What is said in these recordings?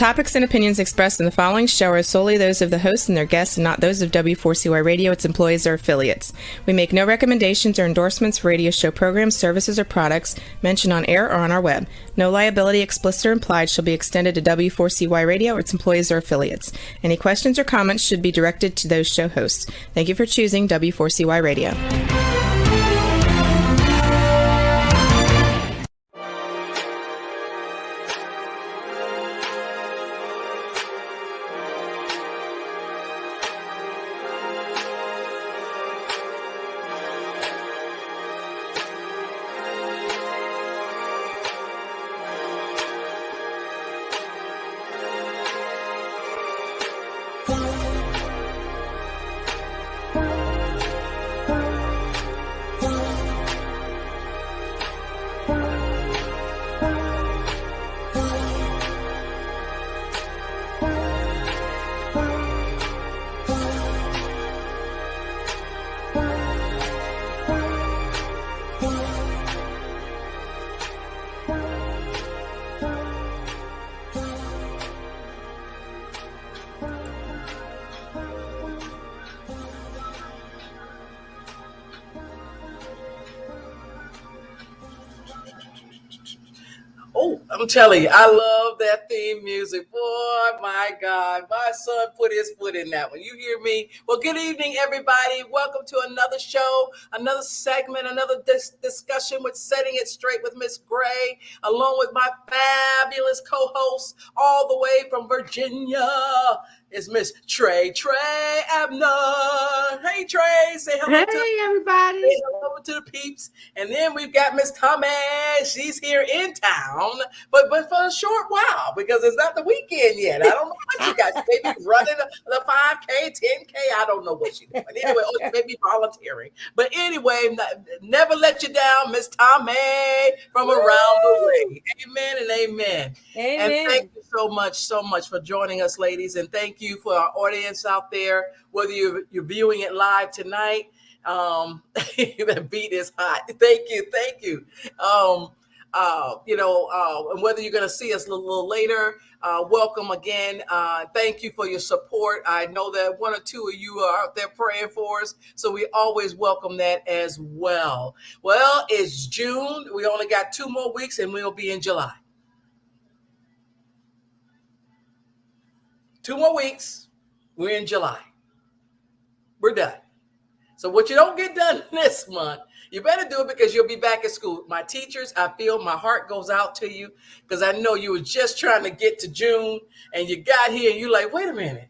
topics and opinions expressed in the following show are solely those of the host and their guests and not those of W4CY Radio, its employees, or affiliates. We make no recommendations or endorsements for radio show programs, services, or products mentioned on air or on our web. No liability, explicit or implied, shall be extended to W4CY Radio or its employees or affiliates. Any questions or comments should be directed to those show hosts. Thank you for choosing W4CY Radio. I'm telling you, I love that theme music. Boy, my God, my son put his foot in that one. You hear me? Well, good evening, everybody. Welcome to another show, another segment, another discussion with Setting It Straight with Miss Gray, along with my fabulous co-host all the way from Virginia. It's Miss Trey Abner. Hey, Trey, say hello to everybody. Say hello to the peeps. And then we've got Miss Tommy. She's here in town, but for a short while because it's not the weekend yet. I don't know what she got. She may be running the 5K, 10K. I don't know what she's doing. Anyway, she may be volunteering. But anyway, never let you down, Miss Tommy from around the way. Amen and amen. Amen. And thank you so much for joining us, ladies. And thank you for our audience out there, whether you're viewing it live tonight. That beat is hot. Thank you. And whether you're going to see us a little later, welcome again. Thank you for your support. I know that one or two of you are out there praying for us, so we always welcome that as well. Well, it's June. We only got 2 more weeks and we'll be in July. 2 more weeks, we're in July. We're done. So what you don't get done this month, you better do it because you'll be back at school. My teachers, I feel my heart goes out to you because I know you were just trying to get to June and you got here and you're like, wait a minute,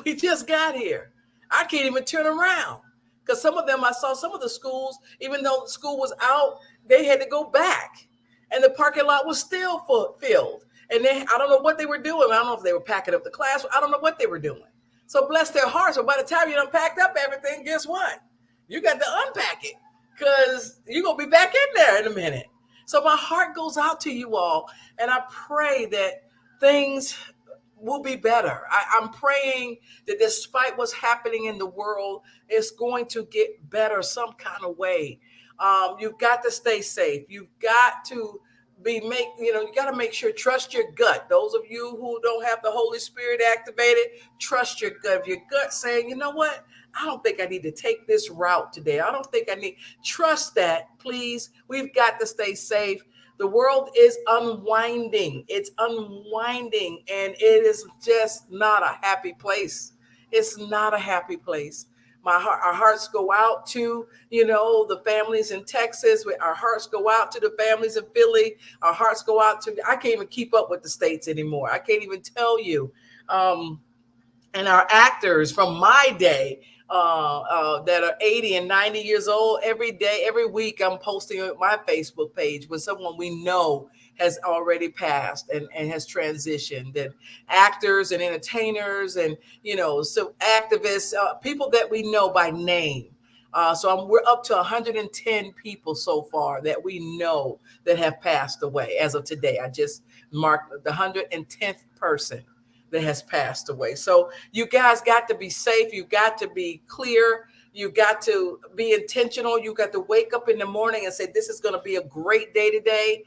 we just got here. I can't even turn around because some of them, I saw some of the schools, even though school was out, they had to go back and the parking lot was still filled. And I don't know what they were doing. I don't know if they were packing up the class. I don't know what they were doing. So bless their hearts. But by the time you done packed up everything, guess what? You got to unpack it because you're going to be back in there in a minute. So my heart goes out to you all. And I pray that things will be better. I'm praying that despite what's happening in the world, it's going to get better some kind of way. You've got to stay safe. You've got to you got to make sure, trust your gut. Those of you who don't have the Holy Spirit activated, trust your gut. If your gut's saying, you know what? I don't think I need to take this route today. I don't think I need, trust that, please. We've got to stay safe. The world is unwinding. It's unwinding, and it is just not a happy place. It's not a happy place. Our hearts go out to, the families in Texas. Our hearts go out to the families in Philly. Our hearts go out to, I can't even keep up with the states anymore. I can't even tell you. And our actors from my day that are 80 and 90 years old, every day, every week, I'm posting on my Facebook page with someone we know has already passed and has transitioned, and actors and entertainers and, so activists, people that we know by name. So we're up to 110 people so far that we know that have passed away as of today. I just marked the 110th person that has passed away. So you guys got to be safe. You got to be clear. You got to be intentional. You got to wake up in the morning and say, this is going to be a great day today.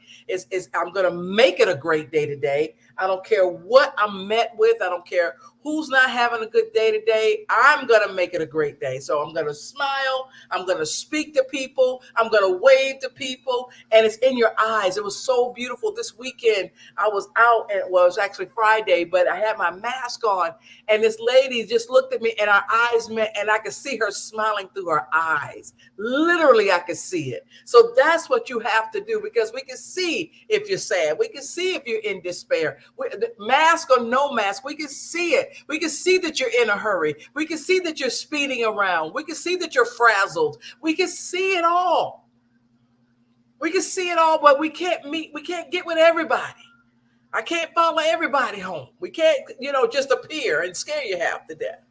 I'm going to make it a great day today. I don't care what I'm met with. I don't care who's not having a good day today. I'm going to make it a great day. So I'm going to smile. I'm going to speak to people. I'm going to wave to people. And it's in your eyes. It was so beautiful. This weekend, I was out, and well, it was actually Friday, but I had my mask on. And this lady just looked at me, and our eyes met, and I could see her smiling through her eyes. Literally, I could see it. So that's what you have to do, because we can see if you're sad. We can see if you're in despair. Mask or no mask, we can see it. We can see that you're in a hurry. We can see that you're speeding around. We can see that you're frazzled. We can see it all. We can see it all, but we can't get with everybody. I can't follow everybody home. We can't, just appear and scare you half to death.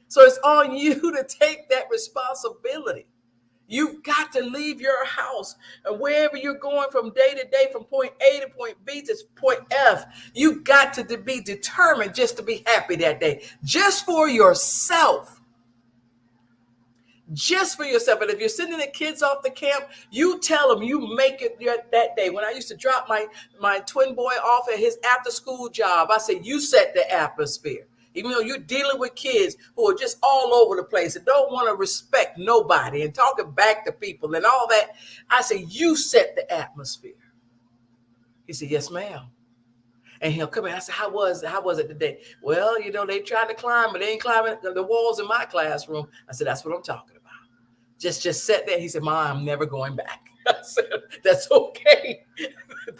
So it's on you to take that responsibility. You've got to leave your house, and wherever you're going from day to day, from point A to point B to point F, you've got to be determined just to be happy that day, just for yourself. Just for yourself. And if you're sending the kids off to camp, you tell them you make it that day. When I used to drop my twin boy off at his after school job, I said, you set the atmosphere. Even though you're dealing with kids who are just all over the place and don't want to respect nobody and talking back to people and all that, I said, you set the atmosphere. He said, yes, ma'am. And he'll come in. I said, how was it today? Well, they tried to climb, but they ain't climbing the walls in my classroom. I said, that's what I'm talking about. Just sat there. He said, Mom, I'm never going back. I said, that's okay.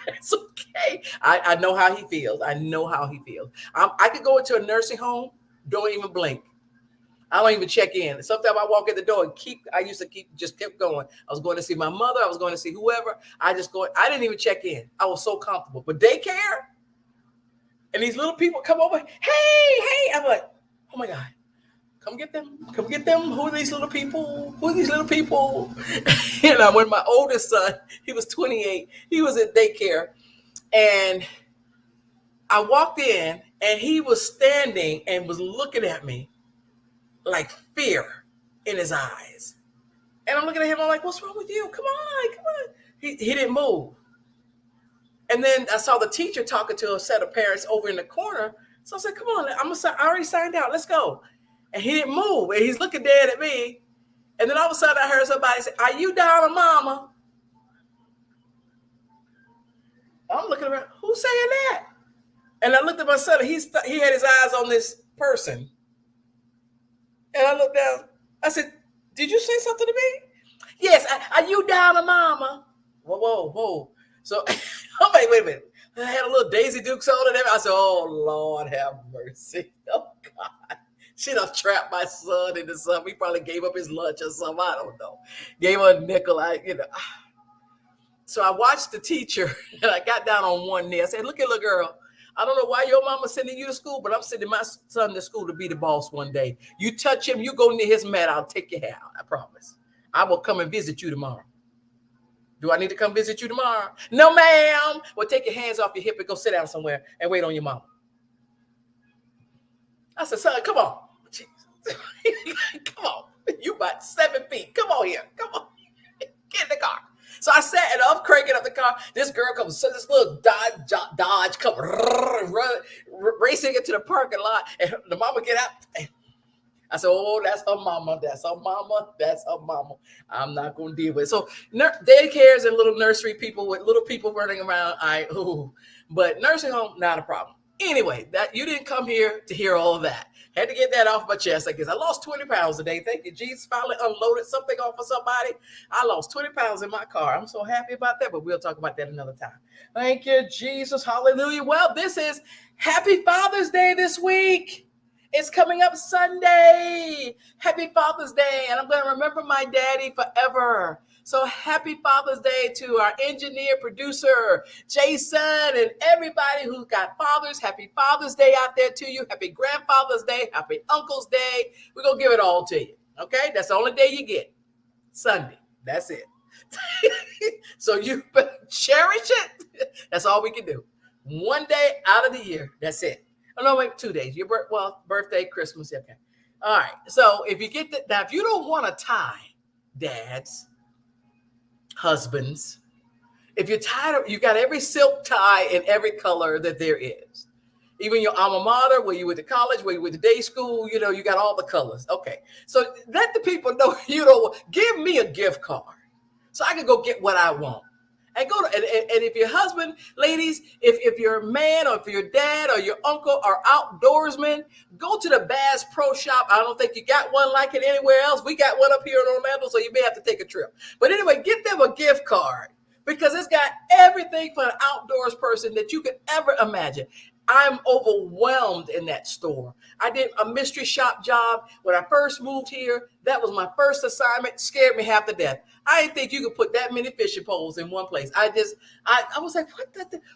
That's okay. I know how he feels. I know how he feels. I could go into a nursing home, don't even blink. I don't even check in. Sometimes I walk in the door and kept going. I was going to see my mother. I was going to see whoever. I didn't even check in. I was so comfortable. But daycare, and these little people come over. Hey. I'm like, oh my God. Come get them. Who are these little people? And when my oldest son, he was 28, he was at daycare. And I walked in, and he was standing and was looking at me like fear in his eyes. And I'm looking at him, I'm like, what's wrong with you? Come on. He didn't move. And then I saw the teacher talking to a set of parents over in the corner. So I said, come on, I already signed out. Let's go. And he didn't move. And he's looking dead at me. And then all of a sudden I heard somebody say, are you down on mama? I'm looking around. Who's saying that? And I looked at my son. And he had his eyes on this person. And I looked down. I said, did you say something to me? Yes. Are you down on mama? Whoa. So I'm like, wait a minute. I had a little Daisy Dukes on and everything. I said, oh, Lord, have mercy. Oh, God. She done trapped my son into something. He probably gave up his lunch or something. I don't know. Gave her a nickel. So I watched the teacher, and I got down on one knee. I said, look at little girl. I don't know why your mama's sending you to school, but I'm sending my son to school to be the boss one day. You touch him, you go near his mat, I'll take your hair out. I promise. I will come and visit you tomorrow. Do I need to come visit you tomorrow? No, ma'am. Well, take your hands off your hip and go sit down somewhere and wait on your mama. I said, son, come on. Come on. You about 7 feet. Come on here. Come on. Get in the car. So I sat and I'm cranking up the car. This girl comes, so this little Dodge comes racing into the parking lot. And the mama get out. I said, oh, that's her mama. That's her mama. I'm not going to deal with it. So daycares and little nursery people with little people running around. But nursing home, not a problem. Anyway, that you didn't come here to hear all of that. Had to get that off my chest. I guess I lost 20 pounds today. Thank you, Jesus. Finally unloaded something off of somebody. I lost 20 pounds in my car. I'm so happy about that, but we'll talk about that another time. Thank you, Jesus. Hallelujah. Well, this is Happy Father's Day this week. It's coming up Sunday. Happy Father's Day. And I'm going to remember my daddy forever. So happy Father's Day to our engineer, producer, Jason, and everybody who's got fathers. Happy Father's Day out there to you. Happy Grandfather's Day. Happy Uncle's Day. We're going to give it all to you. Okay? That's the only day you get. Sunday. That's it. So you cherish it. That's all we can do. One day out of the year. That's it. Oh, no, wait, 2 days. Your birthday, Christmas. Okay. All right. So if you get that, now if you don't want a tie, dads, husbands, if you're tired of, you got every silk tie in every color that there is. Even your alma mater, where you went to college, where you went to day school, you got all the colors. Okay. So let the people know, give me a gift card so I can go get what I want. And go to, and if your husband, ladies, if your man or if your dad or your uncle are outdoorsmen, go to the Bass Pro Shop. I don't think you got one like it anywhere else. We got one up here in Orlando, so you may have to take a trip. But anyway, get them a gift card because it's got everything for an outdoors person that you could ever imagine. I'm overwhelmed in that store. I did a mystery shop job when I first moved here. That was my first assignment. Scared me half to death. I didn't think you could put that many fishing poles in one place. I was like,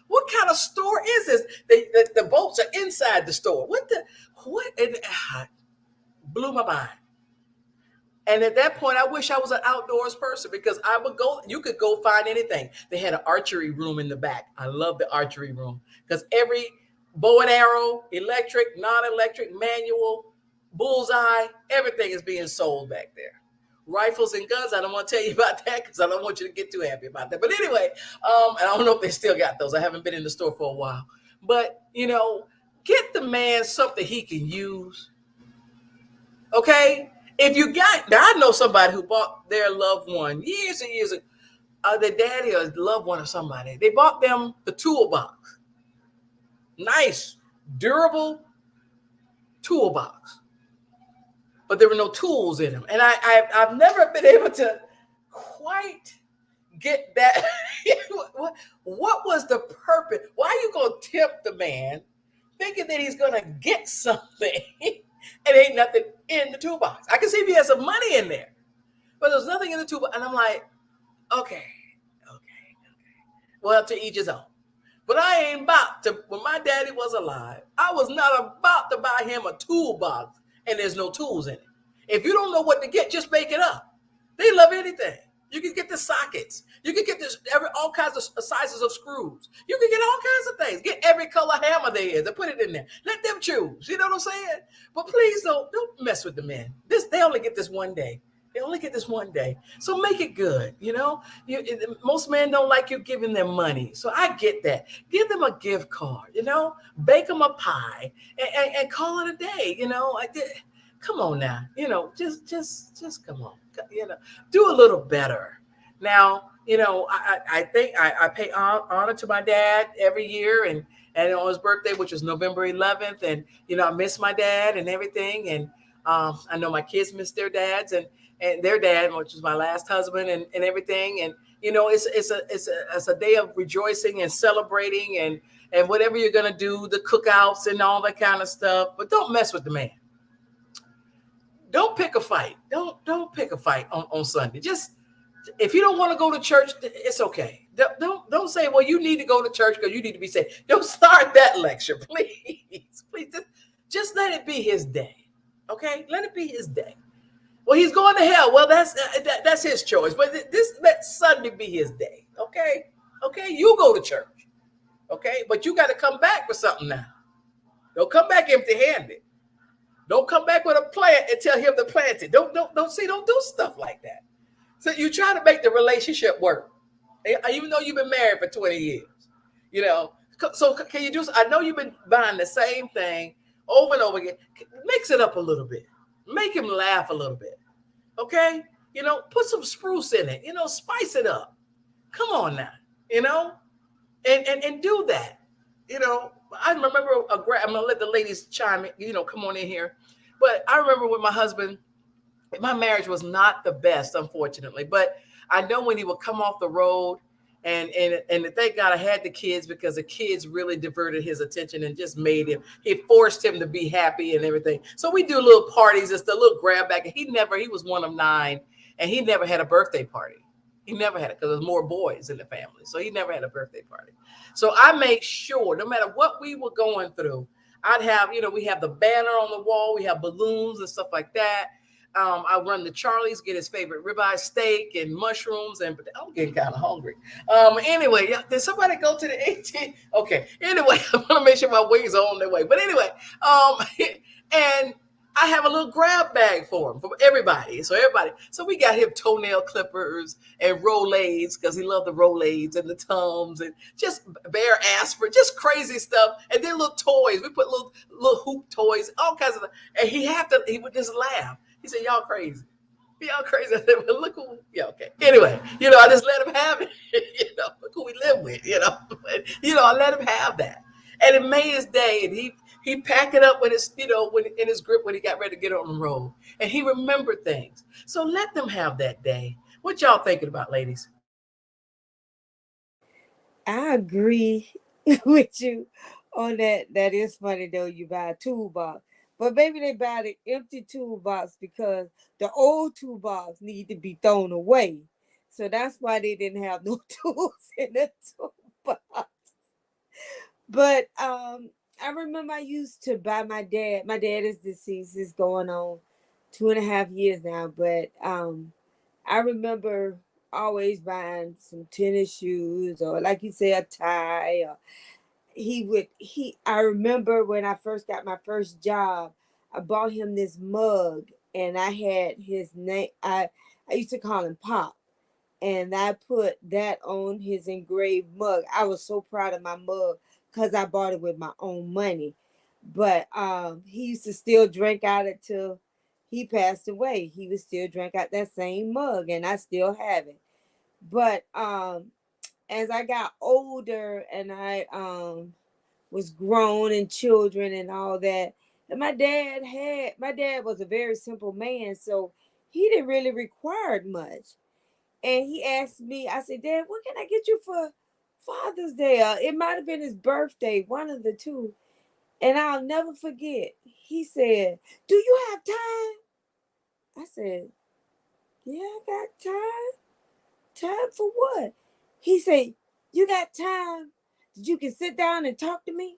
what kind of store is this? The boats are inside the store. What? It blew my mind. And at that point, I wish I was an outdoors person because I would go, you could go find anything. They had an archery room in the back. I love the archery room because every bow and arrow, electric, non-electric, manual, bullseye, everything is being sold back there. Rifles and guns, I don't want to tell you about that because I don't want you to get too happy about that. But anyway, and I don't know if they still got those. I haven't been in the store for a while. But, get the man something he can use. Okay? If you got, now I know somebody who bought their loved one years and years ago, their daddy or loved one or somebody. They bought them the toolbox. Nice, durable toolbox. But there were no tools in them. And I've never been able to quite get that. What was the purpose? Why are you going to tempt the man thinking that he's going to get something and ain't nothing in the toolbox? I can see if he has some money in there, but there's nothing in the toolbox. And I'm like, okay. Well, to each his own. But I ain't about to, when my daddy was alive, I was not about to buy him a toolbox and there's no tools in it. If you don't know what to get, just make it up. They love anything. You can get the sockets. You can get all kinds of sizes of screws. You can get all kinds of things. Get every color hammer there is and put it in there. Let them choose. You know what I'm saying? But please don't mess with the men. They only get this one day. They only get this one day. So make it good. Most men don't like you giving them money. So I get that. Give them a gift card, bake them a pie and call it a day. Come on now, just come on, do a little better. Now, I think I pay honor to my dad every year and on his birthday, which was November 11th. And, I miss my dad and everything. And I know my kids miss their dads and their dad, which was my last husband and everything. And, it's a day of rejoicing and celebrating and whatever you're going to do, the cookouts and all that kind of stuff. But don't mess with the man. Don't pick a fight. Don't pick a fight on Sunday. Just if you don't want to go to church, it's okay. Don't say, well, you need to go to church because you need to be saved. Don't start that lecture, please. Please just let it be his day. Okay? Let it be his day. Well, he's going to hell. Well, that's his choice. But let Sunday be his day. Okay? Okay? You go to church. Okay? But you got to come back with something now. Don't come back empty-handed. Don't come back with a plant and tell him to plant it. Don't do stuff like that. So you try to make the relationship work, even though you've been married for 20 years. So can you I know you've been buying the same thing over and over again. Mix it up a little bit. Make him laugh a little bit. Okay? Put some spruce in it. Spice it up. Come on now. And do that. I remember I'm going to let the ladies chime in, come on in here. But I remember with my husband, my marriage was not the best, unfortunately. But I know when he would come off the road and thank God I had the kids because the kids really diverted his attention and just he forced him to be happy and everything. So we do little parties, just a little grab back. And he was one of 9 and he never had a birthday party. He never had it because there's more boys in the family. So he never had a birthday party. So I make sure no matter what we were going through, I'd have, we have the banner on the wall. We have balloons and stuff like that. I run to Charlie's, get his favorite ribeye steak and mushrooms. And I'm getting kind of hungry. Anyway, did somebody go to the 18? Okay. Anyway, I want to make sure my wings are on their way. But anyway, and I have a little grab bag for him, for everybody. So we got him toenail clippers and Rolaids because he loved the Rolaids and the Tums and just Bear aspirin, just crazy stuff. And then little toys. We put little hoop toys, all kinds of stuff. And he would just laugh. He said, "Y'all crazy." Y'all crazy. I said, "Well, look who, yeah, okay." Anyway, I just let him have it. Look who we live with, I let him have that. And it made his day. And he packed it up with his, when in his grip when he got ready to get on the road. And he remembered things. So let them have that day. What y'all thinking about, ladies? I agree with you on that. That is funny though. You buy a toolbox, but maybe they buy the empty toolbox because the old toolbox need to be thrown away. So that's why they didn't have no tools in the toolbox. But I remember I used to buy my dad. My dad is deceased. It's going on 2.5 years now. But I remember always buying some tennis shoes or, like you say, a tie. Or I remember when I first got my first job, I bought him this mug, and I had his name. I used to call him Pop, and I put that on his engraved mug. I was so proud of my mug because I bought it with my own money. But he used to still drink out it till he passed away. He would still drink out that same mug, and I still have it. But as I got older and I was grown and children and all that, and my dad was a very simple man, so he didn't really require much. And he asked me, I said, "Dad, what can I get you for Father's Day?" It might have been his birthday, one of the two. And I'll never forget. He said, "Do you have time?" I said, "Yeah, I got time." "Time for what?" He said, "You got time that you can sit down and talk to me?"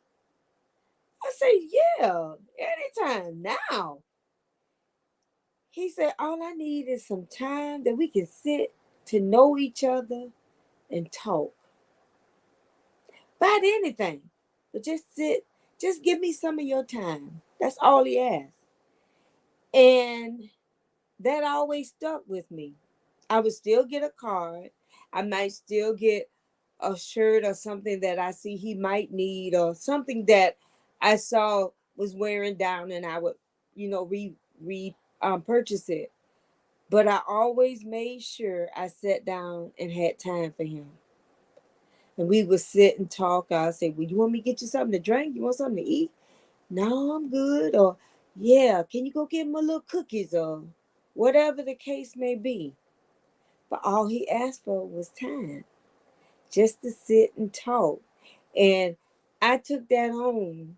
I said, "Yeah, anytime now." He said, "All I need is some time that we can sit to know each other and talk about anything. But just sit, just give me some of your time." That's all he asked. And that always stuck with me. I would still get a card. I might still get a shirt or something that I see he might need, or something that I saw was wearing down, and I would, purchase it. But I always made sure I sat down and had time for him. And we would sit and talk. I'll say, "Well, you want me to get you something to drink? You want something to eat?" "No, I'm good." Or, "Yeah, can you go get him a little cookies?" Or whatever the case may be. But all he asked for was time, just to sit and talk. And I took that home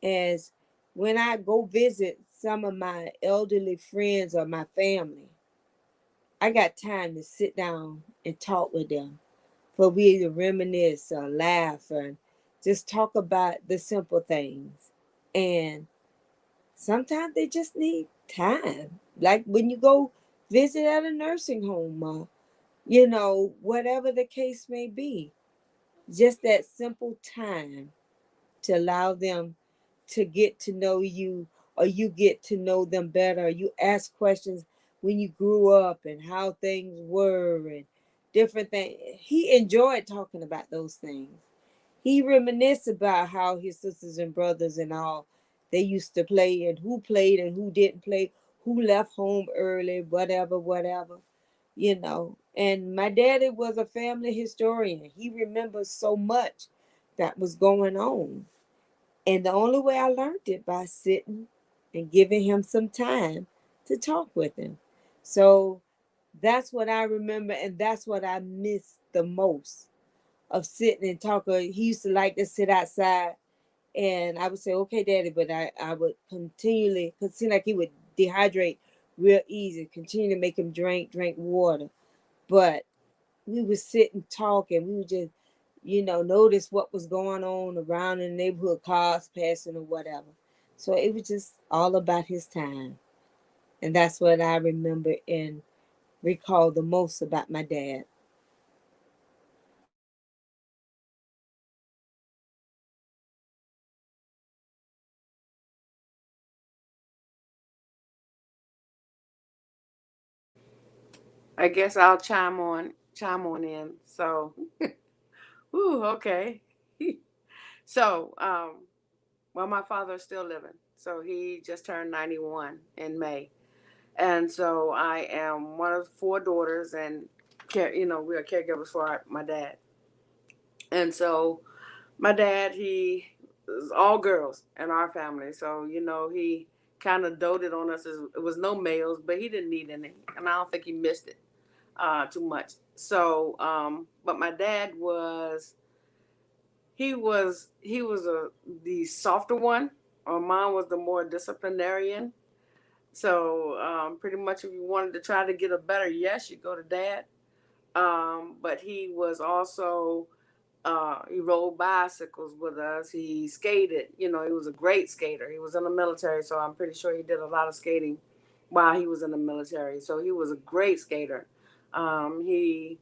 as when I go visit some of my elderly friends or my family, I got time to sit down and talk with them, for we to reminisce or laugh and just talk about the simple things. And sometimes they just need time. Like when you go visit at a nursing home, or, whatever the case may be, just that simple time to allow them to get to know you, or you get to know them better. You ask questions when you grew up and how things were and different things. He enjoyed talking about those things. He reminisced about how his sisters and brothers and all they used to play, and who played and who didn't play, who left home early, whatever, whatever. And my daddy was a family historian. He remembers so much that was going on. And the only way I learned it by sitting and giving him some time to talk with him. So that's what I remember, and that's what I miss the most of sitting and talking. He used to like to sit outside, and I would say, "Okay, Daddy," but I would continually, because it seemed like he would dehydrate real easy, continue to make him drink water. But we would sit and talk, and we would just, notice what was going on around in the neighborhood, cars passing or whatever. So it was just all about his time. And that's what I remember and recall the most about my dad. I guess I'll chime on in. So, ooh, okay. So, well, my father is still living. So he just turned 91 in May. And so I am one of four daughters, and we are caregivers for my dad. And so my dad, he was all girls in our family. So, he kind of doted on us. It was no males, but he didn't need any. And I don't think he missed it too much. So, but my dad he was the softer one. Mine was the more disciplinarian. So, pretty much if you wanted to try to get a better yes, you go to dad. But he was also he rode bicycles with us. He skated. He was a great skater. He was in the military, so I'm pretty sure he did a lot of skating while he was in the military. So he was a great skater. He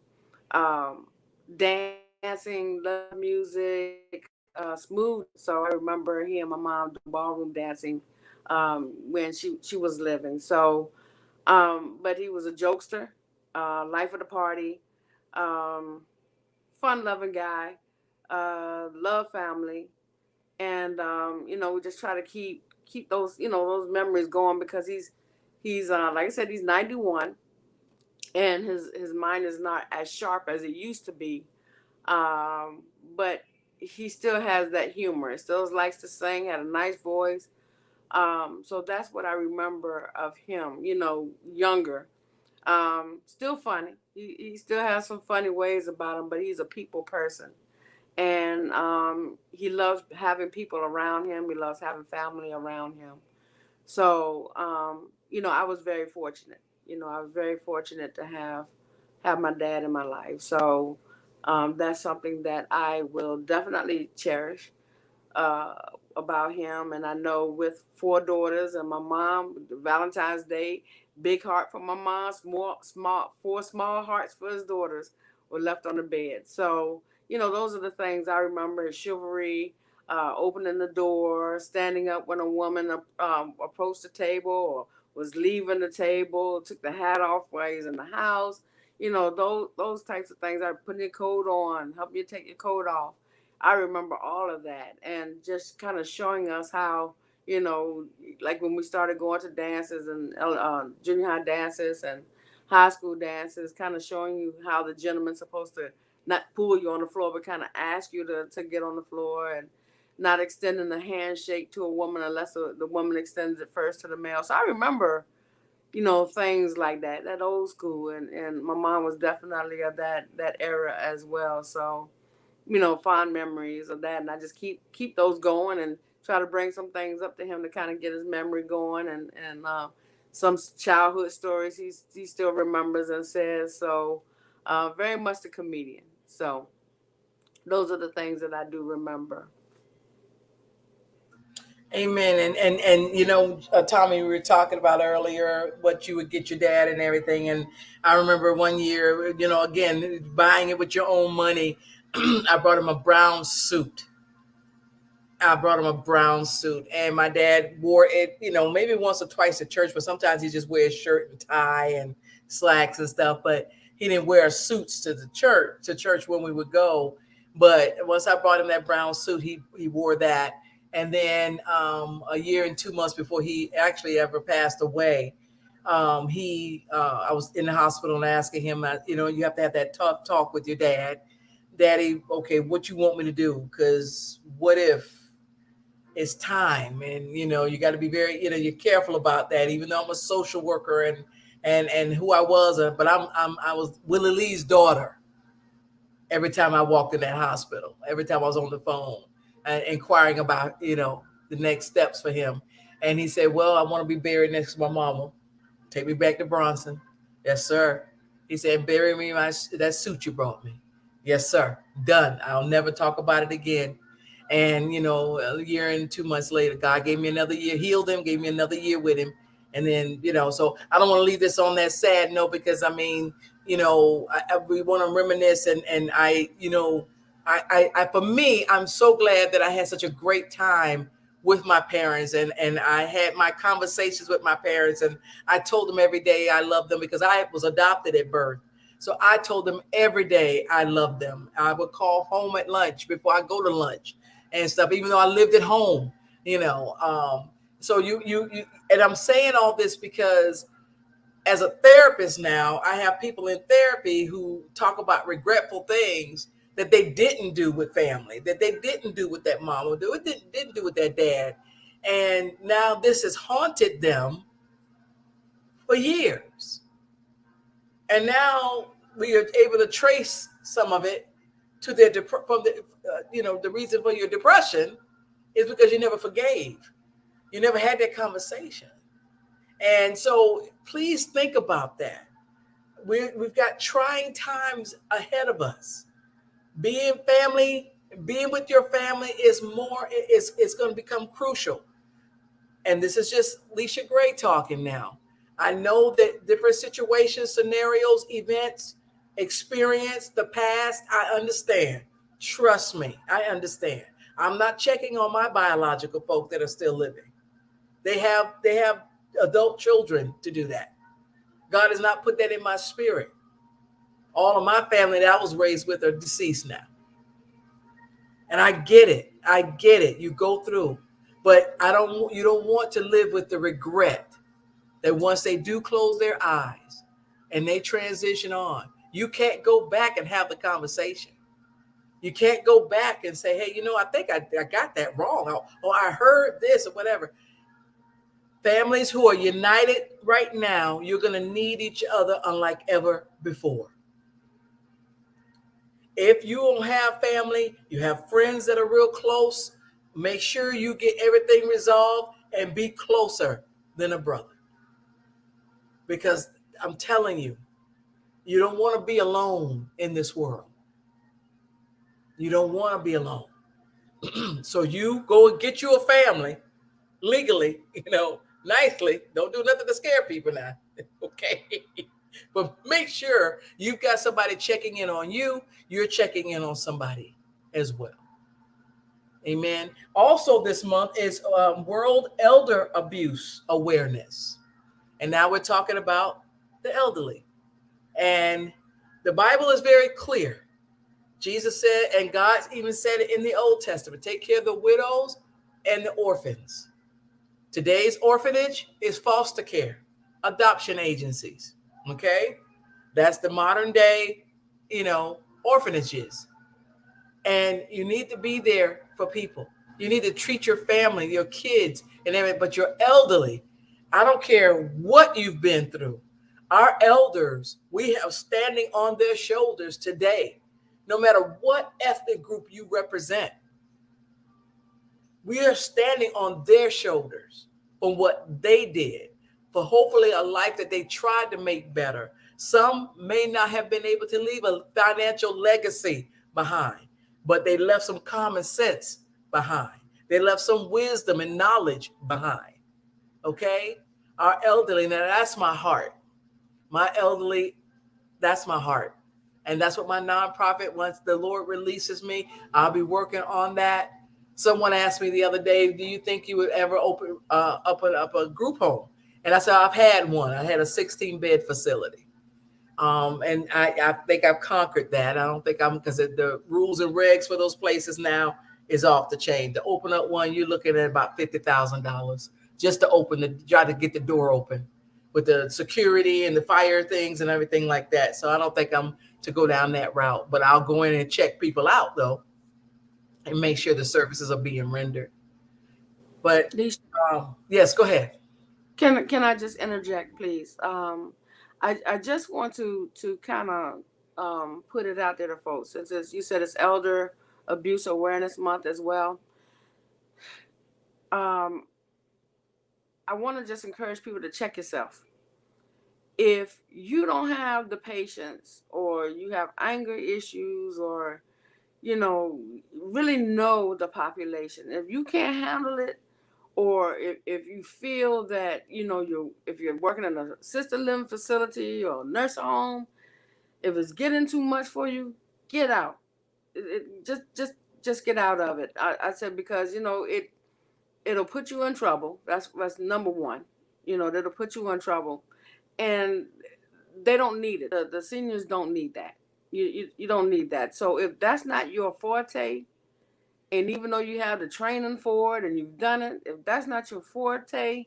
dancing, love music, smooth. So I remember he and my mom doing ballroom dancing when she was living. So, but he was a jokester, life of the party. Um, Fun loving guy, love family, and we just try to keep those memories going because he's like I said, he's 91, and his mind is not as sharp as it used to be, but he still has that humor. He still likes to sing, had a nice voice. So that's what I remember of him. Younger. Still funny. He still has some funny ways about him, but he's a people person. And he loves having people around him. He loves having family around him. So, I was very fortunate. I was very fortunate to have my dad in my life. So that's something that I will definitely cherish uh, about him. And I know with four daughters and my mom, Valentine's Day, big heart for my mom, four small hearts for his daughters were left on the bed. So, those are the things I remember: chivalry, opening the door, standing up when a woman approached the table or was leaving the table, took the hat off while he's in the house. Those types of things. Are putting your coat on, helping you take your coat off. I remember all of that, and just kind of showing us how, like when we started going to dances and junior high dances and high school dances, kind of showing you how the gentleman's supposed to not pull you on the floor, but kind of ask you to get on the floor, and not extending the handshake to a woman unless the woman extends it first to the male. So I remember, things like that old school, and my mom was definitely of that era as well. So, fond memories of that. And I just keep those going and try to bring some things up to him to kind of get his memory going, and some childhood stories he still remembers and says. So, very much a comedian. So those are the things that I do remember. Amen. And Tommy, we were talking about earlier what you would get your dad and everything. And I remember one year, again, buying it with your own money. I brought him a brown suit. And my dad wore it, maybe once or twice at church, but sometimes he just wears shirt and tie and slacks and stuff. But he didn't wear suits to church when we would go. But once I brought him that brown suit, he wore that. And then a year and 2 months before he actually ever passed away, I was in the hospital and asking him, you have to have that tough talk with your dad. Daddy, okay, what you want me to do? Because what if it's time? And you got to be very, you're careful about that. Even though I'm a social worker and who I was, but I was Willie Lee's daughter. Every time I walked in that hospital, every time I was on the phone, inquiring about the next steps for him, and he said, "Well, I want to be buried next to my mama. Take me back to Bronson." Yes, sir. He said, "Bury me in that suit you brought me." Yes, sir. Done. I'll never talk about it again. And a year and 2 months later, God gave me another year, healed him, gave me another year with him. And then, so I don't want to leave this on that sad note, because I mean, we want to reminisce, and I for me, I'm so glad that I had such a great time with my parents, and I had my conversations with my parents, and I told them every day I love them because I was adopted at birth. So I told them every day I love them. I would call home at lunch before I go to lunch and stuff, even though I lived at home, you know. So you, and I'm saying all this because as a therapist now, I have people in therapy who talk about regretful things that they didn't do with family, that they didn't do with that mom, or didn't do with that dad. And now this has haunted them for years. And now we are able to trace some of it to their from the the reason for your depression is because you never forgave. You never had that conversation. And so please think about that. We've got trying times ahead of us. Being with your family is going to become crucial. And this is just Leisha Gray talking now. I know that different situations, scenarios, events, experience, the past, I understand. Trust me, I understand. I'm not checking on my biological folk that are still living. They have adult children to do that. God has not put that in my spirit. All of my family that I was raised with are deceased now. And I get it. I get it. You go through. But you don't want to live with the regret that once they do close their eyes and they transition on, you can't go back and have the conversation. You can't go back and say, hey, I think I got that wrong. Or I heard this or whatever. Families who are united right now, you're going to need each other unlike ever before. If you don't have family, you have friends that are real close, make sure you get everything resolved and be closer than a brother. Because I'm telling you, you don't want to be alone in this world. You don't want to be alone. So you go and get you a family legally, nicely. Don't do nothing to scare people now. Okay. But make sure you've got somebody checking in on you. You're checking in on somebody as well. Amen. Also, this month is World Elder Abuse Awareness. And now we're talking about the elderly. And the Bible is very clear. Jesus said, and God even said it in the Old Testament, take care of the widows and the orphans. Today's orphanage is foster care, adoption agencies. Okay. That's the modern day, orphanages. And you need to be there for people. You need to treat your family, your kids, and everything, but your elderly. I don't care what you've been through. Our elders, we have standing on their shoulders today, no matter what ethnic group you represent. We are standing on their shoulders for what they did, for hopefully a life that they tried to make better. Some may not have been able to leave a financial legacy behind, but they left some common sense behind. They left some wisdom and knowledge behind. Okay? Our elderly, now that's my heart. My elderly, that's my heart. And that's what my nonprofit, once the Lord releases me, I'll be working on that. Someone asked me the other day, do you think you would ever open up a group home? And I said, I've had one. I had a 16-bed facility. And I think I've conquered that. I don't think because the rules and regs for those places now is off the chain. To open up one, you're looking at about $50,000 just to try to get the door open with the security and the fire things and everything like that. So I don't think I'm to go down that route, but I'll go in and check people out though, and make sure the services are being rendered. But yes, go ahead. Can I just interject, please? I just want to kind of put it out there to folks, since you said it's Elder Abuse Awareness Month as well. I want to just encourage people to check yourself. If you don't have the patience, or you have anger issues, or really know the population, if you can't handle it, or if you feel that if you're working in an assisted living facility or nursing home, if it's getting too much for you, get out. Just get out of it. I said, because it'll put you in trouble. That's number one. That'll put you in trouble, and they don't need it. The seniors don't need that. You don't need that. So if that's not your forte, and even though you have the training for it and you've done it, if that's not your forte,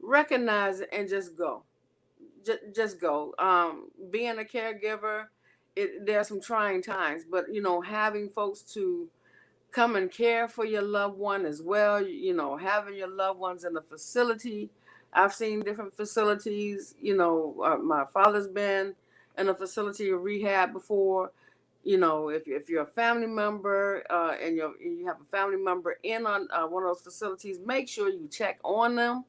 recognize it and just go. Just go. Being a caregiver, there are some trying times, but having folks to come and care for your loved one as well. Having your loved ones in a facility. I've seen different facilities. My father's been in a facility of rehab before. If you're a family member and you have a family member in on one of those facilities, make sure you check on them.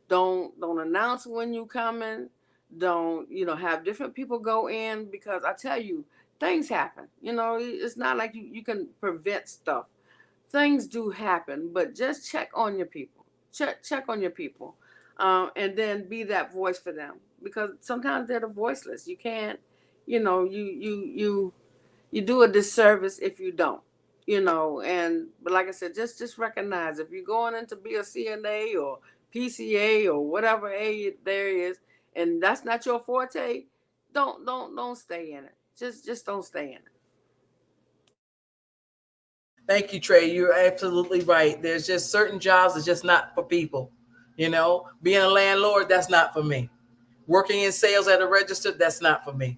Don't announce when you coming. Don't have different people go in, because I tell you, things happen. It's not like you can prevent stuff. Things do happen, but just check on your people. Check on your people, and then be that voice for them, because sometimes they're the voiceless. You can't, you do a disservice if you don't. But like I said, just recognize if you're going in to be a CNA or PCA or whatever A there is, and that's not your forte, don't stay in it. Just don't stay in it. Thank you, Trey. You're absolutely right. There's just certain jobs that's just not for people. Being a landlord, that's not for me. Working in sales at a register, that's not for me.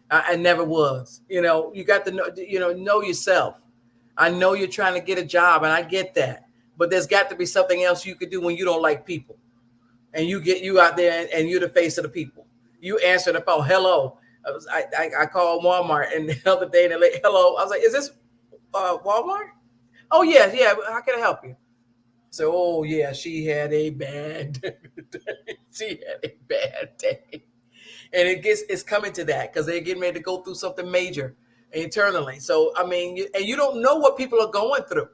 I never was. You got to know yourself. I know you're trying to get a job, and I get that. But there's got to be something else you could do when you don't like people. And you out there and you're the face of the people. You answer the phone. Hello. I called Walmart, and the other day, and they're like, hello. I was like, is this Walmart? Oh, yeah. How can I help you? So, oh, yeah, she had a bad day. And it's coming to that because they're getting ready to go through something major internally. So, and you don't know what people are going through.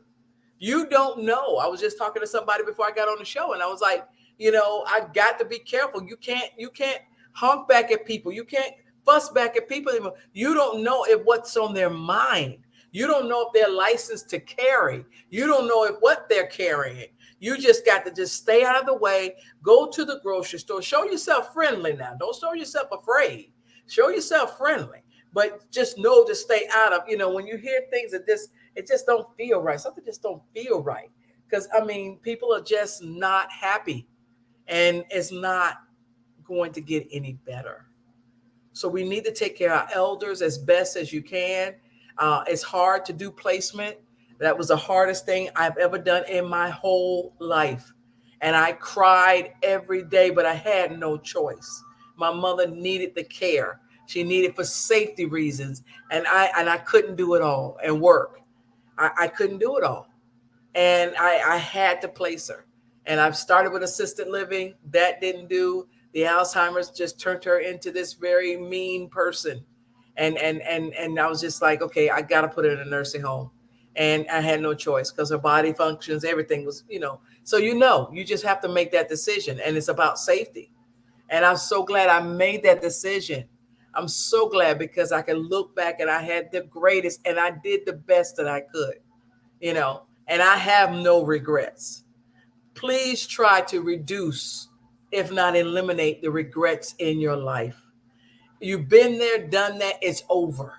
You don't know. I was just talking to somebody before I got on the show, and I was like, I got to be careful. You can't honk back at people. You can't fuss back at people anymore. You don't know what's on their mind. You don't know if they're licensed to carry. You don't know what they're carrying. You just got to just stay out of the way. Go to the grocery store. Show yourself friendly now. Don't show yourself afraid. Show yourself friendly. But just know to stay out of, when you hear things that it just don't feel right. Something just don't feel right. Because, people are just not happy. And it's not going to get any better. So we need to take care of our elders as best as you can. It's hard to do placement. That was the hardest thing I've ever done in my whole life. And I cried every day, but I had no choice. My mother needed the care. She needed for safety reasons. And I couldn't do it all and work. I couldn't do it all. And I had to place her. And I've started with assisted living. That didn't do. The Alzheimer's just turned her into this very mean person. And I was just like, okay, I got to put her in a nursing home. And I had no choice because her body functions, everything was, So, you just have to make that decision. And it's about safety. And I'm so glad I made that decision. I'm so glad because I can look back and I had the greatest and I did the best that I could, and I have no regrets. Please try to reduce, if not eliminate, the regrets in your life. You've been there, done that. It's over.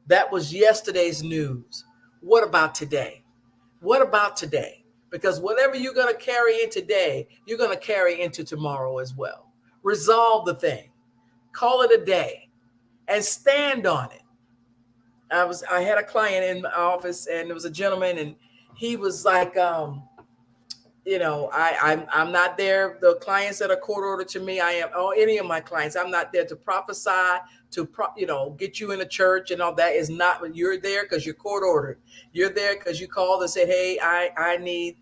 That was yesterday's news. What about today? What about today? Because whatever you're going to carry in today, you're going to carry into tomorrow as well. Resolve the thing. Call it a day and stand on it. I had a client in my office and there was a gentleman and he was like, I'm not there. The clients that are court ordered to me, any of my clients, I'm not there to prophesy, to get you in a church and all that is not when you're there because you're court ordered. You're there because you called and said, hey, I need,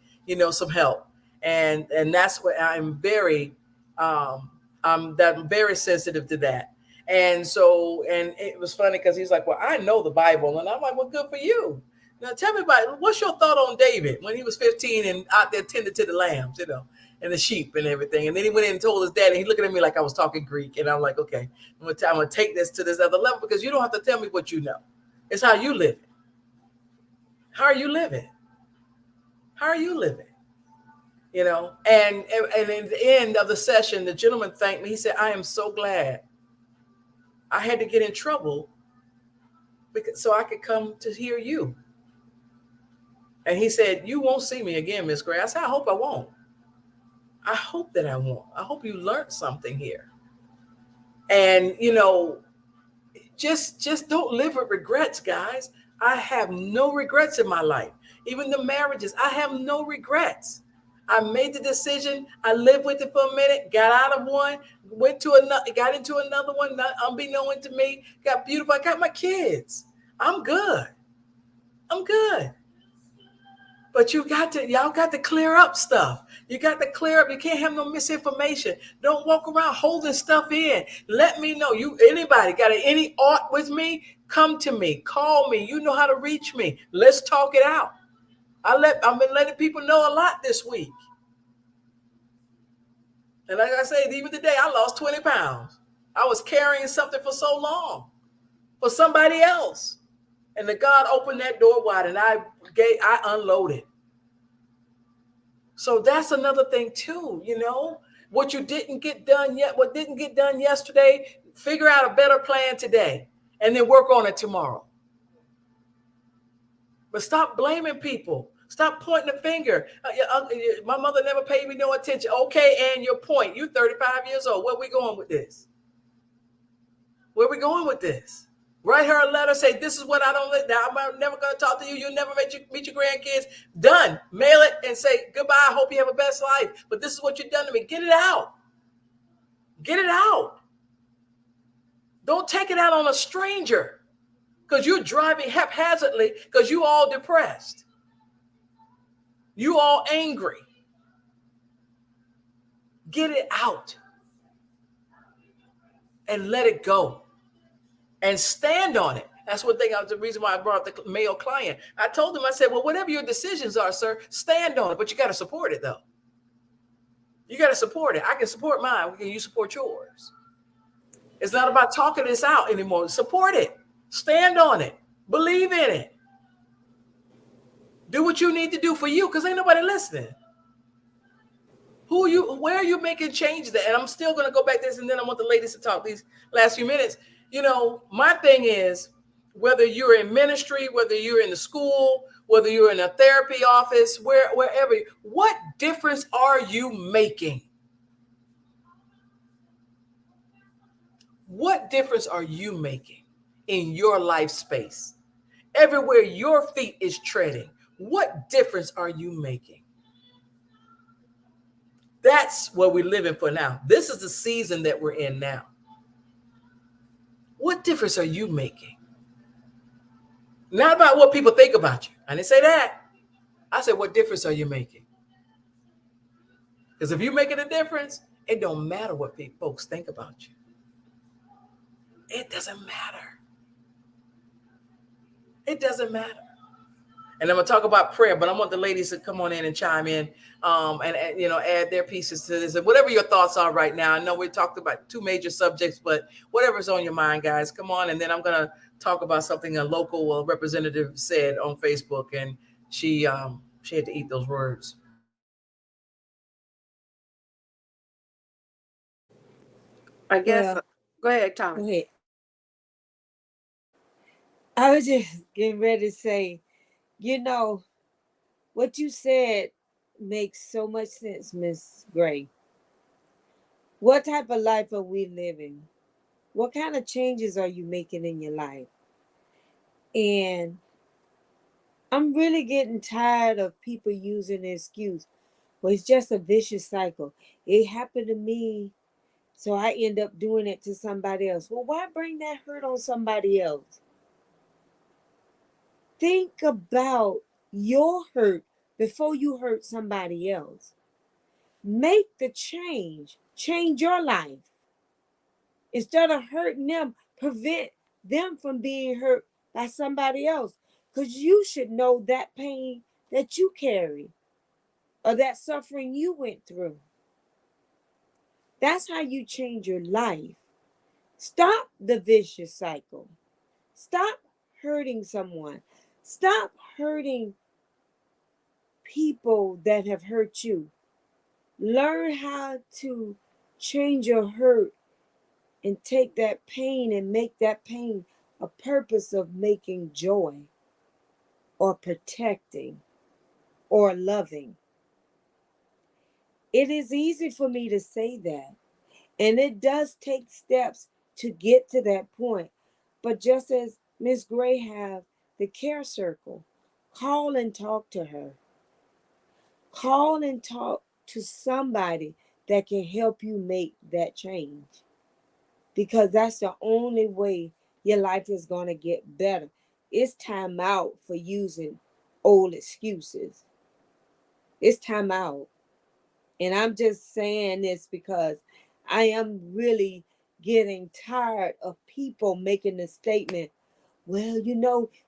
some help. And that's what I'm very, I'm very sensitive to that. And so, and it was funny because he's like, well, I know the Bible. And I'm like, well, good for you. Now tell me what's your thought on David when he was 15 and out there tended to the lambs, and the sheep and everything. And then he went in and told his dad, and he looking at me like I was talking Greek. And I'm like, okay, I'm going to take this to this other level because you don't have to tell me what you know. It's how you live it. How are you living? How are you living? you know. And in the end of the session, the gentleman thanked me. He said, I am so glad I had to get in trouble because so I could come to hear you. And he said, you won't see me again, Miss Gray. I said, I hope I won't. I hope that I won't. I hope you learned something here. And, you know, just don't live with regrets, guys. I have no regrets in my life. Even the marriages, I have no regrets. I made the decision. I lived with it for a minute, got out of one, went to another, got into another one, not unbeknown to me, got beautiful. I got my kids. I'm good. I'm good. But y'all got to clear up stuff. You got to clear up. You can't have no misinformation. Don't walk around holding stuff in. Let me know. Anybody got any aught with me? Come to me. Call me. You know how to reach me. Let's talk it out. I've been letting people know a lot this week. And like I said, even today, I lost 20 pounds. I was carrying something for so long for somebody else. And the God opened that door wide and I unloaded. So that's another thing too, you know, what you didn't get done yet, what didn't get done yesterday, figure out a better plan today and then work on it tomorrow. But stop blaming people. Stop pointing the finger. My mother never paid me no attention. Okay, and your point. You're 35 years old. Where are we going with this? Where are we going with this? Write her a letter, say, this is what I don't let now. I'm never going to talk to you. You'll never meet your grandkids. Done. Mail it and say, goodbye. I hope you have a best life. But this is what you've done to me. Get it out. Get it out. Don't take it out on a stranger because you're driving haphazardly because you all depressed. You all angry. Get it out and let it go. And stand on it. That's one thing. The reason why I brought up the male client. I told him, I said, well, whatever your decisions are, sir, stand on it. But you got to support it, though. You got to support it. I can support mine. Can you support yours? It's not about talking this out anymore. Support it. Stand on it. Believe in it. Do what you need to do for you because ain't nobody listening. Where are you making changes at? And I'm still going to go back to this and then I want the ladies to talk these last few minutes. You know, my thing is whether you're in ministry, whether you're in the school, whether you're in a therapy office, wherever, what difference are you making? What difference are you making in your life space? Everywhere your feet is treading, what difference are you making? That's what we're living for now. This is the season that we're in now. What difference are you making? Not about what people think about you. I didn't say that. I said, what difference are you making? Because if you're making a difference, it don't matter what folks think about you. It doesn't matter. It doesn't matter. And I'm going to talk about prayer, but I want the ladies to come on in and chime in and you know, add their pieces to this. And whatever your thoughts are right now. I know we talked about two major subjects, but whatever's on your mind, guys, come on. And then I'm going to talk about something a local representative said on Facebook, and she had to eat those words. I guess. Go ahead, Tommy. Go ahead. I was just getting ready to say, you know, what you said makes so much sense, Miss Gray. What type of life are we living? What kind of changes are you making in your life? And I'm really getting tired of people using the excuse, well, it's just a vicious cycle. It happened to me, so I end up doing it to somebody else. Well, why bring that hurt on somebody else? Think about your hurt before you hurt somebody else. Make the change. Change your life. Instead of hurting them, prevent them from being hurt by somebody else. Because you should know that pain that you carry or that suffering you went through. That's how you change your life. Stop the vicious cycle. Stop hurting someone. Stop hurting people that have hurt you. Learn how to change your hurt and take that pain and make that pain a purpose of making joy or protecting or loving. It is easy for me to say that, and it does take steps to get to that point. But just as Miss Gray have the care circle, call and talk to her. Call and talk to somebody that can help you make that change, because that's the only way your life is going to get better. It's time out for using old excuses. It's time out. And I'm just saying this because I am really getting tired of people making the statement, well,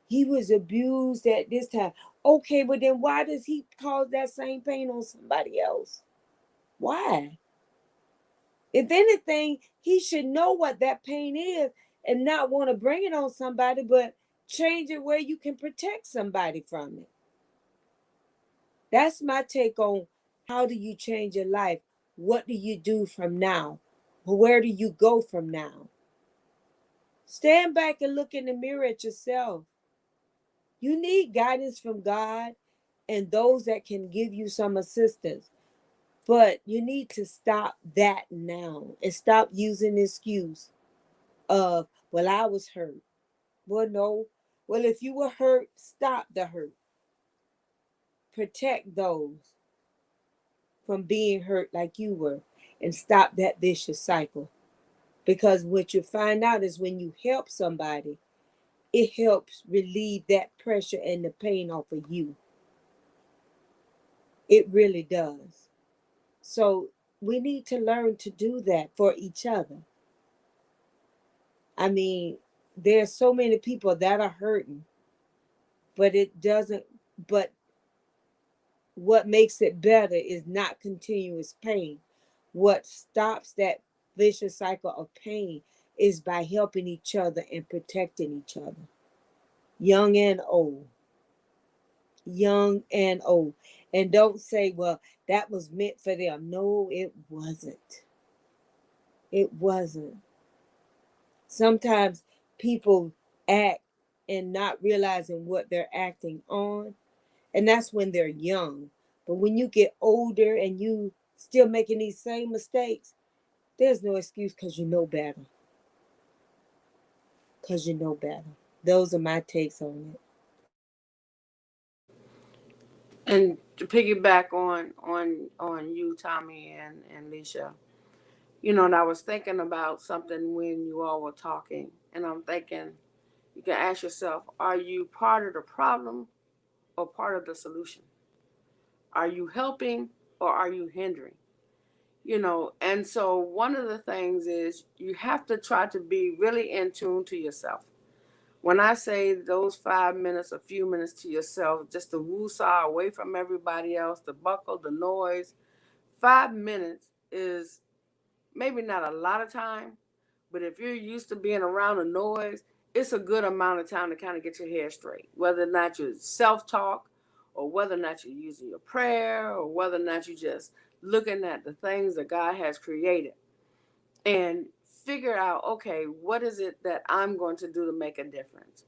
he was abused at this time. Okay, but then why does he cause that same pain on somebody else? Why? If anything, he should know what that pain is and not want to bring it on somebody, but change it where you can protect somebody from it. That's my take on how do you change your life? What do you do from now? Where do you go from now? Stand back and look in the mirror at yourself. You need guidance from God and those that can give you some assistance. But you need to stop that now and stop using the excuse of, well, I was hurt. Well, no. Well, if you were hurt, stop the hurt. Protect those from being hurt like you were and stop that vicious cycle. Because what you find out is when you help somebody, it helps relieve that pressure and the pain off of you. It really does. So we need to learn to do that for each other. I mean, there's so many people that are hurting, but but what makes it better is not continuous pain. What stops that vicious cycle of pain is by helping each other and protecting each other, young and old. Young and old. And don't say, well, that was meant for them. No, it wasn't. It wasn't. Sometimes people act and not realizing what they're acting on, and that's when they're young. But when you get older and you still making these same mistakes, there's no excuse because you know better. Because you know better. Those are my takes on it. And to piggyback on you, Tommy and Leisha, and I was thinking about something when you all were talking, and I'm thinking you can ask yourself, are you part of the problem or part of the solution? Are you helping or are you hindering? And so one of the things is you have to try to be really in tune to yourself. When I say those 5 minutes, a few minutes to yourself, just to woosah away from everybody else, the buckle, the noise, 5 minutes is maybe not a lot of time, but if you're used to being around the noise, it's a good amount of time to kind of get your head straight, whether or not you're self-talk or whether or not you're using your prayer or whether or not you're just looking at the things that God has created and figure out, okay, what is it that I'm going to do to make a difference?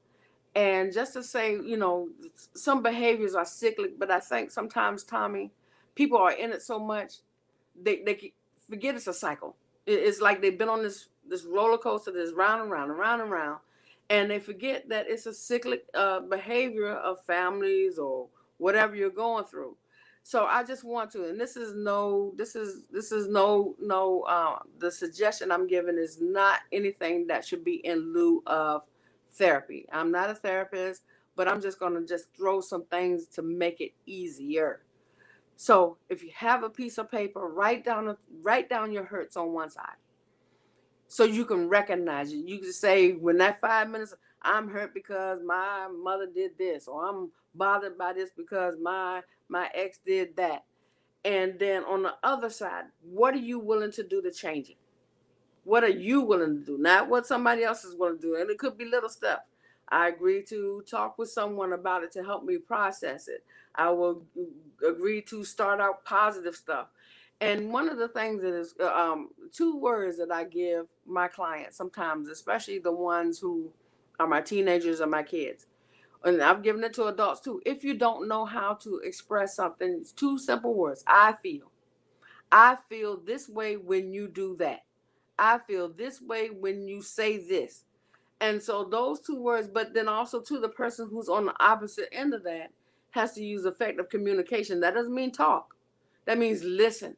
And just to say, some behaviors are cyclic, but I think sometimes, Tommy, people are in it so much, they forget it's a cycle. It's like they've been on this roller coaster that's round and round and round and round, and they forget that it's a cyclic behavior of families or whatever you're going through. So I just want to, and this is no, the suggestion I'm giving is not anything that should be in lieu of therapy. I'm not a therapist, but I'm just going to just throw some things to make it easier. So if you have a piece of paper, write down your hurts on one side, so you can recognize it. You can say, when that 5 minutes, I'm hurt because my mother did this, or I'm bothered by this because my ex did that. And then on the other side, what are you willing to do to change it? What are you willing to do? Not what somebody else is willing to do. And it could be little stuff. I agree to talk with someone about it to help me process it. I will agree to start out positive stuff. And one of the things that is 2 words that I give my clients sometimes, especially the ones who are my teenagers or my kids, and I've given it to adults too. If you don't know how to express something, it's 2 simple words. I feel. I feel this way when you do that. I feel this way when you say this. And so those 2 words, but then also to the person who's on the opposite end of that has to use effective communication. That doesn't mean talk. That means listen.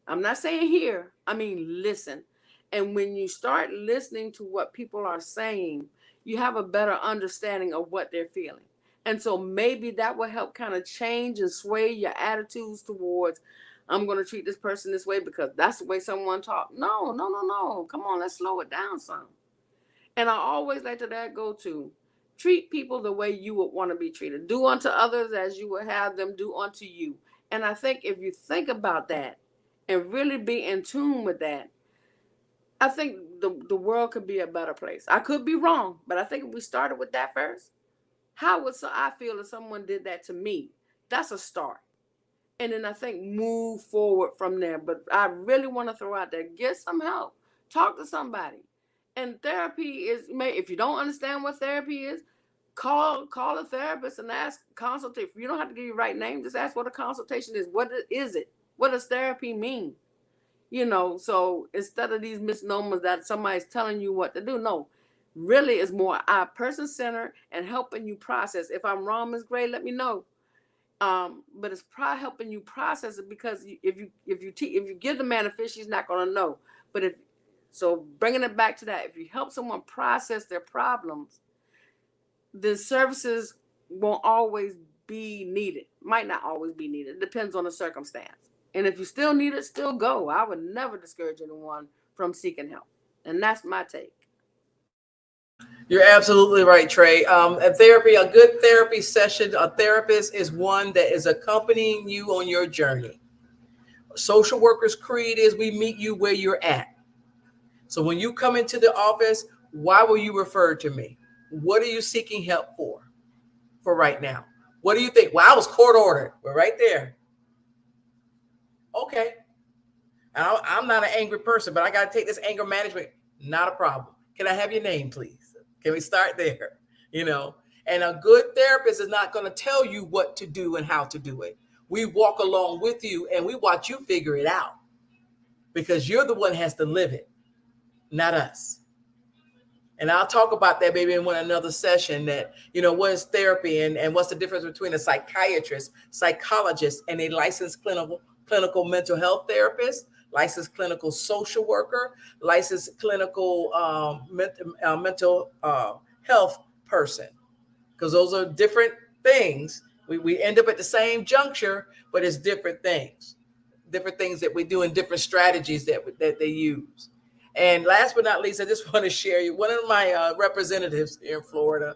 I'm not saying hear, I mean listen. And when you start listening to what people are saying, you have a better understanding of what they're feeling. And so maybe that will help kind of change and sway your attitudes towards, I'm going to treat this person this way because that's the way someone talks. No, no, no, no. Come on, let's slow it down some. And I always like to go to treat people the way you would want to be treated. Do unto others as you would have them do unto you. And I think if you think about that and really be in tune with that, I think the world could be a better place. I could be wrong, but I think if we started with that first, how would I feel if someone did that to me? That's a start. And then I think move forward from there. But I really want to throw out there, get some help. Talk to somebody. And therapy is, if you don't understand what therapy is, call a therapist and ask consultation. You don't have to give your right name. Just ask what a consultation is. What is it? What does therapy mean? So instead of these misnomers that somebody's telling you what to do, no, really it's more person-centered and helping you process. If I'm wrong, Ms. Gray, let me know. But it's probably helping you process it, because if you give the man a fish, he's not going to know. But so bringing it back to that, if you help someone process their problems, the services won't always be needed. Might not always be needed. It depends on the circumstance. And if you still need it, still go. I would never discourage anyone from seeking help. And that's my take. You're absolutely right, Trey. A good therapy session, a therapist is one that is accompanying you on your journey. Social workers' creed is we meet you where you're at. So when you come into the office, why were you referred to me? What are you seeking help for right now? What do you think? Well, I was court ordered. We're right there. Okay. I'm not an angry person, but I got to take this anger management. Not a problem. Can I have your name, please? Can we start there? And a good therapist is not going to tell you what to do and how to do it. We walk along with you and we watch you figure it out, because you're the one that has to live it, not us. And I'll talk about that maybe in another session, that, what is therapy and what's the difference between a psychiatrist, psychologist, and a licensed clinical mental health therapist, licensed clinical social worker, licensed clinical mental health person, because those are different things. We end up at the same juncture, but it's different things that we do and different strategies that they use. And last but not least, I just want to share you, one of my representatives here in Florida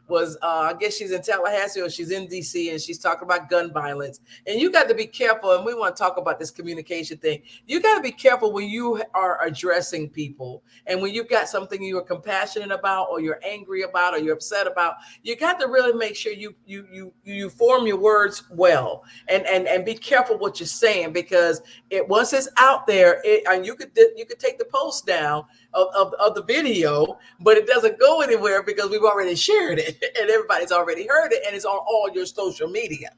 was, I guess she's in Tallahassee or she's in DC, and she's talking about gun violence. And you got to be careful. And we want to talk about this communication thing. You got to be careful when you are addressing people, and when you've got something you're compassionate about, or you're angry about, or you're upset about. You got to really make sure you form your words well, and be careful what you're saying, because once it's out there, and you could take the post down of the video, but it doesn't go anywhere because we've already shared it and everybody's already heard it, and it's on all your social media.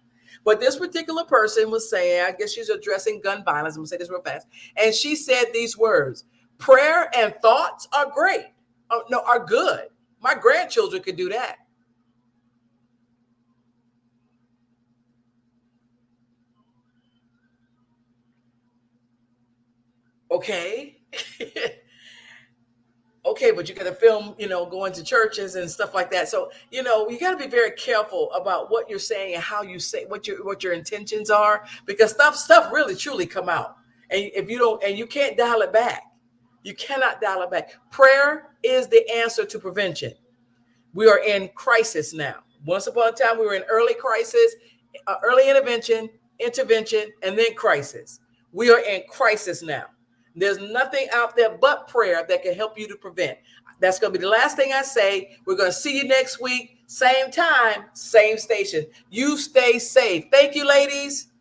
But this particular person was saying, I guess she's addressing gun violence. I'm gonna say this real fast. And she said these words: prayer and thoughts are great. Are good. My grandchildren could do that. Okay. Okay, but you got to film, going to churches and stuff like that. So, you got to be very careful about what you're saying and how you say what your intentions are, because stuff really truly come out. And if you don't, and you can't dial it back. You cannot dial it back. Prayer is the answer to prevention. We are in crisis now. Once upon a time, we were in early crisis, early intervention, and then crisis. We are in crisis now. There's nothing out there but prayer that can help you to prevent. That's going to be the last thing I say. We're going to see you next week. Same time, same station. You stay safe. Thank you, ladies.